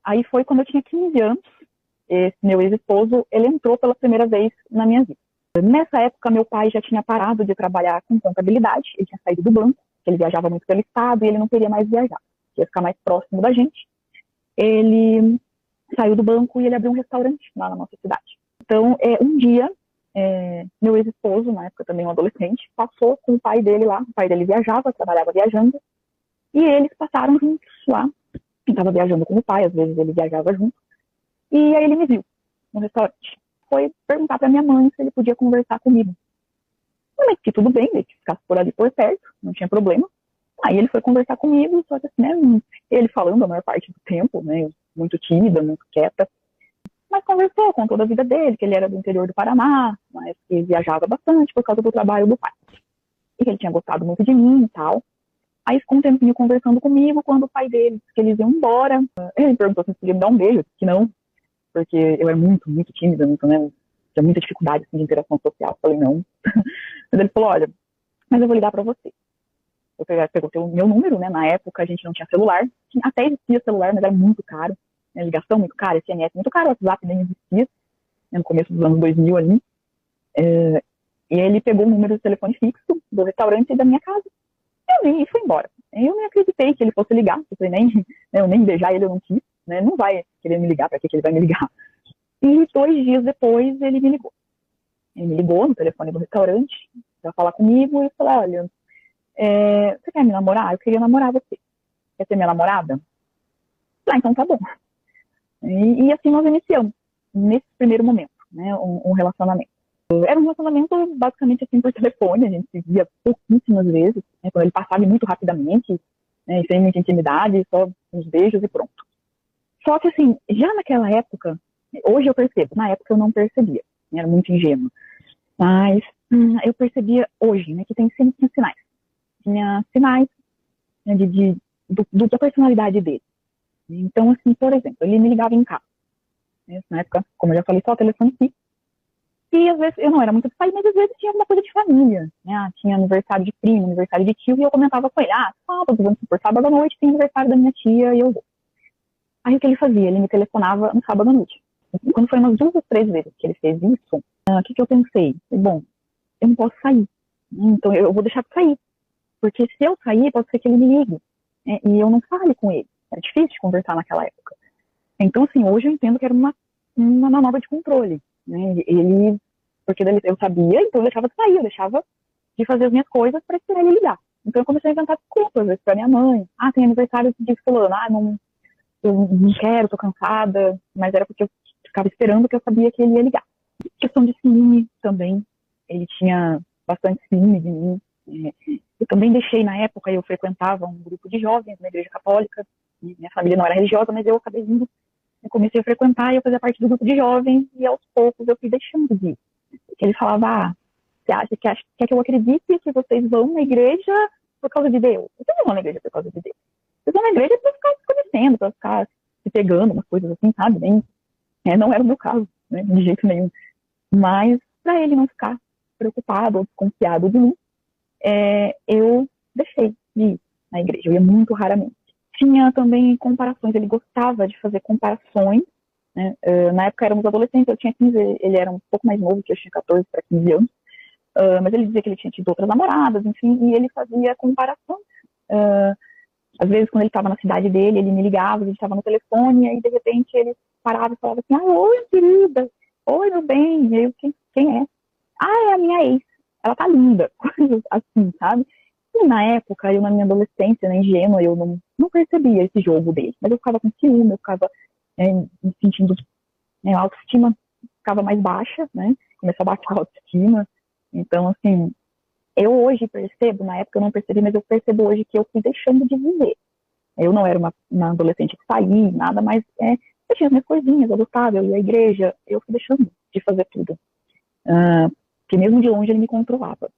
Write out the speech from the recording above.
Aí foi quando eu tinha 15 anos, esse meu ex-esposo, ele entrou pela primeira vez na minha vida. Nessa época, meu pai já tinha parado de trabalhar com contabilidade, ele tinha saído do banco, ele viajava muito pelo estado e ele não queria mais viajar, queria ficar mais próximo da gente. Ele saiu do banco e ele abriu um restaurante lá na nossa cidade. Então, um dia, meu ex-esposo, na época também um adolescente, passou com o pai dele lá, o pai dele viajava, trabalhava viajando, e eles passaram juntos lá. Eu estava viajando com o pai, às vezes ele viajava junto, e aí ele me viu no restaurante. Foi perguntar para minha mãe se ele podia conversar comigo. Eu disse que tudo bem, ele ficasse por ali por perto, não tinha problema. Aí ele foi conversar comigo, só que assim, né, ele falando a maior parte do tempo, né, muito tímida, muito quieta, mas conversou, contou da vida dele, que ele era do interior do Paraná, mas que viajava bastante por causa do trabalho do pai. E que ele tinha gostado muito de mim e tal. Aí ficou um tempinho conversando comigo, quando o pai dele disse que eles iam embora. Ele perguntou se podia me dar um beijo, que não, porque eu era muito, muito tímida, muito, né, tinha muita dificuldade assim, de interação social. Eu falei, não. Mas ele falou, olha, mas eu vou ligar pra você. Eu pegou o meu número, né, na época a gente não tinha celular, até existia celular, mas era muito caro, né, ligação muito cara, SMS muito caro, o WhatsApp nem existia, né, no começo dos anos 2000 ali. E ele pegou o número do telefone fixo do restaurante e da minha casa. Eu vi e fui embora. Eu nem acreditei que ele fosse ligar, eu nem beijar ele, eu não quis, né? Não vai querer me ligar, pra que ele vai me ligar? E 2 dias depois ele me ligou. Ele me ligou no telefone do restaurante pra falar comigo e falou, olha, você quer me namorar? Eu queria namorar você. Quer ser minha namorada? Então tá bom. E assim nós iniciamos, nesse primeiro momento, né, um relacionamento. Era um relacionamento basicamente assim por telefone, a gente se via pouquíssimas vezes, né, quando ele passava muito rapidamente, né, sem muita intimidade, só uns beijos e pronto. Só que assim, já naquela época, hoje eu percebo, na época eu não percebia, né, era muito ingênuo, mas eu percebia hoje, né, que sempre tinha sinais. Tinha sinais, né, da personalidade dele. Então, assim, por exemplo, ele me ligava em casa, né, na época, como eu já falei, só o telefone fixo. E às vezes eu não era muito de sair, mas às vezes tinha alguma coisa de família, né? Tinha aniversário de primo, aniversário de tio, e eu comentava com ele, sábado, vamos supor, sábado à noite tem aniversário da minha tia e eu vou. Aí o que ele fazia? Ele me telefonava no sábado à noite. E quando foi umas 2 ou 3 vezes que ele fez isso, o que eu pensei? Bom, eu não posso sair, então eu vou deixar de sair, porque se eu sair, pode ser que ele me ligue, né? E eu não fale com ele. Era difícil de conversar naquela época. Então, assim, hoje eu entendo que era uma manobra de controle, né? Porque eu sabia, então eu deixava de sair, eu deixava de fazer as minhas coisas para esperar ele ligar. Então eu comecei a inventar desculpas, às vezes, pra minha mãe. Tem aniversário de fulano, não, eu não quero, tô cansada, mas era porque eu ficava esperando que eu sabia que ele ia ligar. Questão de ciúme também, ele tinha bastante ciúme de mim. Eu também deixei, na época, eu frequentava um grupo de jovens na igreja católica, e minha família não era religiosa, mas eu acabei indo. Eu comecei a frequentar e eu fazia parte do grupo de jovens e aos poucos eu fui deixando de ir. Porque ele falava, você acha que quer que eu acredite que vocês vão na igreja por causa de Deus? Vocês não vão na igreja por causa de Deus. Vocês vão na igreja para ficar se conhecendo, para ficar se pegando, umas coisas assim, sabe? Não era o meu caso, né? De jeito nenhum. Mas para ele não ficar preocupado ou desconfiado de mim, eu deixei de ir na igreja. Eu ia muito raramente. Tinha também comparações, ele gostava de fazer comparações, né? Na época éramos adolescentes, eu tinha 15, ele era um pouco mais novo, que eu tinha 14 para 15 anos, mas ele dizia que ele tinha tido outras namoradas, enfim, e ele fazia comparações. Às vezes, quando ele estava na cidade dele, ele me ligava, a gente estava no telefone, e aí, de repente, ele parava e falava assim, oi, querida, oi, meu bem, e eu, quem é? É a minha ex, ela tá linda, coisas assim, sabe? E na época, eu na minha adolescência, né, ingênua, eu não percebia esse jogo dele, mas eu ficava com ciúme, eu ficava me sentindo, a autoestima ficava mais baixa, né, começou a baixar a autoestima. Então, assim, eu hoje percebo, na época eu não percebi, mas eu percebo hoje que eu fui deixando de viver. Eu não era uma adolescente que saía, nada, mas eu tinha as minhas coisinhas, eu gostava, eu ia à igreja, eu fui deixando de fazer tudo. Porque mesmo de longe ele me controlava.